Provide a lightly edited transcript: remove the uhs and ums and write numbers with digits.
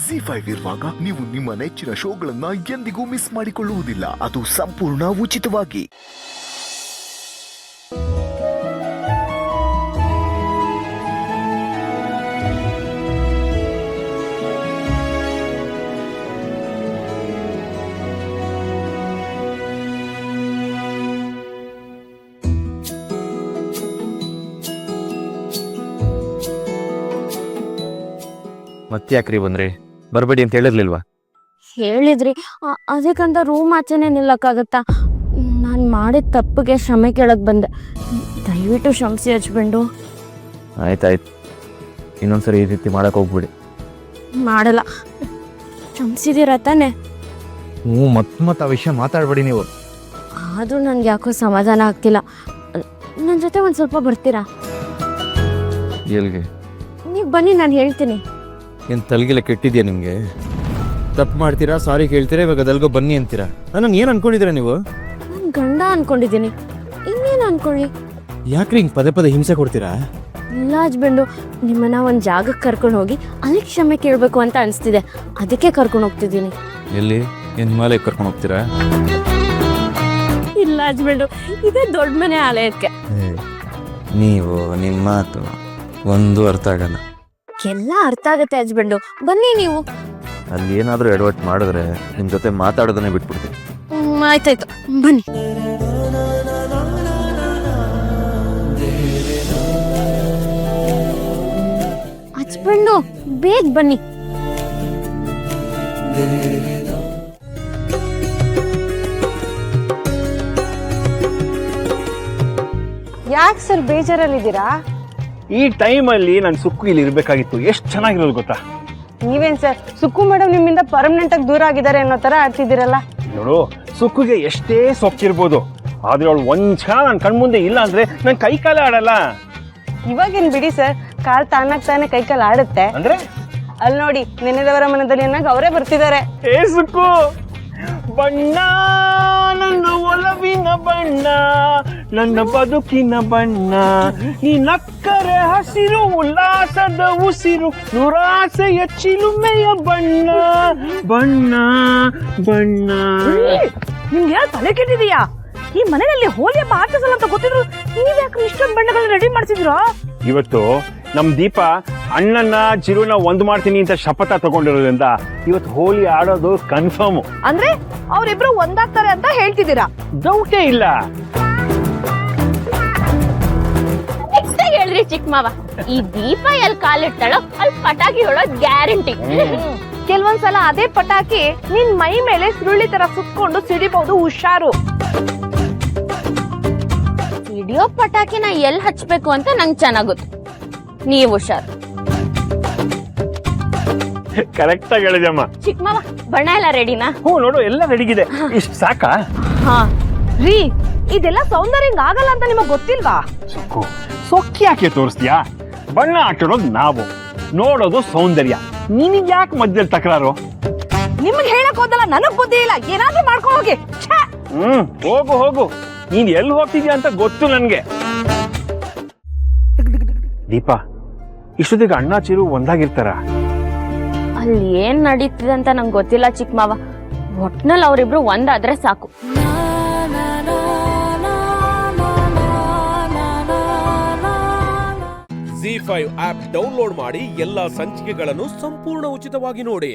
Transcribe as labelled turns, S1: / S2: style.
S1: ZEE5 ಇರುವಾಗ ನೀವು ನಿಮ್ಮ ನೆಚ್ಚಿನ ಶೋಗಳನ್ನ ಎಂದಿಗೂ ಮಿಸ್ ಮಾಡಿಕೊಳ್ಳುವುದಿಲ್ಲ. ಅದು ಸಂಪೂರ್ಣ ಉಚಿತವಾಗಿ.
S2: ಮತ್ತ್ಯಾಕ್ರಿ ಬಂದ್ರಿ? ಬರಬೇಡಿ ಅಂತ ಹೇಳಿರ್ಲಿಲ್ವಾ?
S3: ಹೇಳಿದ್ರಿ, ಅದಕ್ಕಂತ ರೂಮ್ ಆಚೆನೆ ನಿಲ್ಲಕ್ಕಾಗತ್ತಾ? ನಾನು ಮಾಡಿದ ತಪ್ಪಿಗೆ ಕ್ಷಮೆ ಕೇಳಕ್ ಬಂದೆ. ದಯವಿಟ್ಟು ಕ್ಷಮಿಸಿ ಹಚ್ಬಂಡು.
S2: ಆಯ್ತಾಯ್ತು, ಇನ್ನೊಂದ್ಸರಿ ಈ ರೀತಿ ಮಾಡಕ್ ಹೋಗ್ಬಿಡಿ.
S3: ಮಾಡಲ್ಲ. ಕ್ಷಮಿಸಿದೀರ ತಾನೆ?
S2: ಹ್ಞೂ, ಮತ್ತೆ ಆ ವಿಷಯ ಮಾತಾಡ್ಬೇಡಿ ನೀವು.
S3: ಆದರೂ ನನಗೆ ಯಾಕೋ ಸಮಾಧಾನ ಆಗ್ತಿಲ್ಲ. ನನ್ನ ಜೊತೆ ಒಂದು ಸ್ವಲ್ಪ ಬರ್ತೀರಾ?
S2: ಎಲ್ಲಿಗೆ?
S3: ನೀವು ಬನ್ನಿ, ನಾನು ಹೇಳ್ತೀನಿ.
S2: ಏನು ತಲೆಗೆಲ್ಲ ಕೆಟ್ಟಿದ್ಯಾ ನಿಮಗೆ? ತಪ್ಪು ಮಾಡ್ತೀರಾ, ಸಾರಿ ಕೇಳ್ತೀರಾ, ಇವಾಗ ಅದಲ್ಗೋ ಬನ್ನಿ ಅಂತೀರಾ. ನಾನು ಏನು ಅನ್ಕೊಂಡಿದ್ದೀರಾ ನೀವು?
S3: ನಾನು ಗಂಡ ಅನ್ಕೊಂಡಿದ್ದೀನಿ, ಇನ್ನೇನು ಅನ್ಕೊಳ್ಳಿ.
S2: ಯಾಕ್ರಿ ಹಿಂಗೆ ಪದೇ ಪದೇ ಹಿಂಸೆ ಕೊಡ್ತೀರಾ?
S3: ಇಲ್ಲ ಹಚ್ಬಂಡು, ನಿಮ್ಮನ್ನ ಒಂದು ಜಾಗಕ್ಕೆ ಕರ್ಕೊಂಡು ಹೋಗಿ ಅಲ್ಲಿ ಕ್ಷಮೆ ಕೇಳಬೇಕು ಅಂತ ಅನಿಸ್ತಿದೆ, ಅದಕ್ಕೆ ಕರ್ಕೊಂಡು ಹೋಗ್ತಿದ್ದೀನಿ.
S2: ಎಲ್ಲಿ? ಏನು ಹಿಮಾಲಯಕ್ಕೆ ಕರ್ಕೊಂಡು ಹೋಗ್ತೀರಾ?
S3: ಇಲ್ಲ ಹಚ್ಬಂಡು, ಇದೇ ದೊಡ್ಡ ಮನೆ ಆಲಯಕ್ಕೆ.
S2: ನೀವು ನಿಮ್ಮ ಮಾತು ಒಂದು ಅರ್ಥ ಆಗಲ್ಲ.
S3: ಎಲ್ಲ ಅರ್ಥ ಆಗುತ್ತೆ ಹಚ್ಬಂಡು, ಬನ್ನಿ ನೀವು.
S2: ಅಲ್ಲಿ ಏನಾದರೂ ಎಡವಟ್ಟು ಮಾಡಿದ್ರೆ ನಿಮ್ಮ ಜೊತೆ ಮಾತಾಡೋದನ್ನೇ ಬಿಟ್ಬಿಡ್ತೀನಿ.
S3: ಆಯ್ತಾಯ್ತು, ಬನ್ನಿ. ಹಚ್ಬಂಡು, ಬೇಗ ಬನ್ನಿ.
S4: ಯಾಕೆ ಸರ್ ಬೇಜಾರಲ್ಲಿದ್ದೀರಾ?
S5: ಈ ಟೈಮಲ್ಲಿ ನಾನು ಸುಕ್ಕು ಇಲ್ಲಿ ಇರಬೇಕಾಗಿತ್ತು. ಎಷ್ಟು ಚೆನ್ನಾಗಿರೋದು ಗೊತ್ತಾ?
S4: ನೀವೇನ್ ಸರ್, ಸುಕ್ಕು ಮೇಡಮ್ ನಿಮ್ಮಿಂದ ಪರ್ಮನೆಂಟ್ ಆಗಿ ದೂರ ಆಗಿದ್ದಾರೆ ಅನ್ನೋ ತರ ಆಡ್ತಿದ್ದೀರಲ್ಲ.
S5: ನೋಡು, ಸುಕ್ಕುಗೆ ಎಷ್ಟೇ ಸೊಕ್ಕಿರ್ಬೋದು, ಆದ್ರೆ ಅವಳು ಒಂದ್ ಕ್ಷಣ ನನ್ನ ಕಣ್ಮುಂದೆ ಇಲ್ಲ ಅಂದ್ರೆ ನನ್ ಕೈ ಕಾಲ ಆಡಲ್ಲ.
S4: ಇವಾಗೇನ್ ಬಿಡಿ ಸರ್, ಕಾಲ್ ತಾನಾಗ್ ತಾನೇ ಕೈ ಕಾಲು ಆಡುತ್ತೆ.
S5: ಅಂದ್ರೆ
S4: ಅಲ್ಲಿ ನೋಡಿ, ನೆನೆದವರ ಮನದಲ್ಲಿ ಅನ್ನಾಗ ಅವರೇ ಬರ್ತಿದ್ದಾರೆ.
S5: ಏ ಸುಕ್ಕು, ಬಣ್ಣ ನನ್ನ ಒಲವಿನ ಬಣ್ಣ, ನನ್ನ ಬದುಕಿನ ಬಣ್ಣ, ನೀ ನಕ್ಕರೆ ಹಸಿರು ಉಲ್ಲಾಸದ ಉಸಿರು, ನುರಾಸೆಯ ಚಿಲುಮೆಯ ಬಣ್ಣ, ಬಣ್ಣ ಬಣ್ಣ.
S4: ನಿಮ್ಗೆ ತಲೆ ಕೆಟ್ಟಿದೀಯಾ? ಈ ಮನೆಯಲ್ಲಿ ಹೋಲಿ ಹಬ್ಬ ಆಚರಿಸಲ್ಲ ಅಂತ ಗೊತ್ತಿದ್ರು ನೀವ್ಯಾಕೆ ಇಷ್ಟೊಂದು ಬಣ್ಣಗಳನ್ನ ರೆಡಿ ಮಾಡ್ತಿದ್ರು?
S5: ಇವತ್ತು ನಮ್ ದೀಪ ಅಣ್ಣನ ಚಿರುನ ಒಂದ್ ಮಾಡ್ತೀನಿ ಅಂತ ಶಪಥ ತಗೊಂಡಿರೋದ್ರಿಂದ ಇವತ್ತು ಹೋಲಿ ಆಡೋದು ಕನ್ಫರ್ಮ್.
S4: ಅಂದ್ರೆ ಅವರಿಬ್ರು ಒಂದಾಗ್ತಾರೆ ಅಂತ ಹೇಳ್ತಿದ್ದೀರಾ?
S5: ಡೌಟೇ ಇಲ್ಲ.
S3: ಹೇಳ್ರಿ ಚಿಕ್ಕ ಮಾವ, ಈ ದೀಪ ಎಲ್ಲಿ ಕಾಲಿಡ್ತಾಳೋ ಅಲ್ಲಿ ಪಟಾಕಿ ಹೊಡೋದ್ ಗ್ಯಾರಂಟಿ.
S4: ಕೆಲವೊಂದ್ಸಲ ಅದೇ ಪಟಾಕಿ ನಿನ್ ಮೈ ಮೇಲೆ ಸುರುಳಿ ತರ ಸುತ್ಕೊಂಡು ಸಿಡಿಬಹುದು, ಹುಷಾರು.
S3: ಸಿಡಿಯೋ ಪಟಾಕಿನ ಎಲ್ಲಿ ಹಚ್ಬೇಕು ಅಂತ ನಂಗೆ ಚೆನ್ನಾಗುತ್ತೆ, ನೀವು ಹುಷಾರು.
S5: ಕರೆಕ್ಟ್ ಆಗಿ ಹೇಳಿದಮ್ಮ.
S3: ಚಿಕ್ಕ ಮಾವ, ಬಣ್ಣ ಎಲ್ಲ ರೆಡಿನಾ?
S5: ಹ್ಞೂ, ನೋಡು ಎಲ್ಲ ರೆಡಿಗಿದೆ. ಇಷ್ಟು ಸಾಕಾ?
S3: ಹಾ
S4: ರೀ, ಇದೆಲ್ಲ ಸೌಂದರ್ಯ ಆಗಲ್ಲ ಅಂತ ನಿಮಗ್ ಗೊತ್ತಿಲ್ವಾ?
S5: ಸುಕ್ಕು, ಸೊಕ್ಕಿ ಯಾಕೆ ತೋರಿಸ್ತೀಯಾ? ಬಣ್ಣ ಹಾಕಿರೋದು ನಾವು, ನೋಡೋದು ಸೌಂದರ್ಯ. ನಿನಗೆ ಯಾಕೆ ಮಧ್ಯದಲ್ಲಿ ತಕರಾರು?
S4: ನಿಮ್ಗೆ ಹೇಳಕ್ ಹೋದಲ್ಲ, ನನಗ್ ಬುದ್ಧಿ ಇಲ್ಲ. ಏನಾದ್ರೂ ಮಾಡ್ಕೊ ಹೋಗಿ.
S5: ಹೋಗು ಹೋಗು, ನೀನ್ ಎಲ್ಲಿ ಹೋಗ್ತಿದ್ಯಾ ಅಂತ ಗೊತ್ತು ನನ್ಗೆ. ದೀಪ, ಇಷ್ಟೊತ್ತಿಗೆ ಅಣ್ಣ ಚಿರು ಒಂದಾಗಿರ್ತಾರ?
S3: ಅಲ್ಲಿ ಏನ್ ನಡೀತಿದೆ ಅಂತ ನಂಗೆ ಗೊತ್ತಿಲ್ಲ ಚಿಕ್ಕ ಮಾವ, ಒಟ್ನಲ್ಲಿ ಅವರಿಬ್ರು ಒಂದಾದ್ರೆ ಸಾಕು.
S6: ZEE5 ಆಪ್ ಡೌನ್ಲೋಡ್ ಮಾಡಿ ಎಲ್ಲಾ ಸಂಚಿಕೆಗಳನ್ನು ಸಂಪೂರ್ಣ ಉಚಿತವಾಗಿ ನೋಡಿ.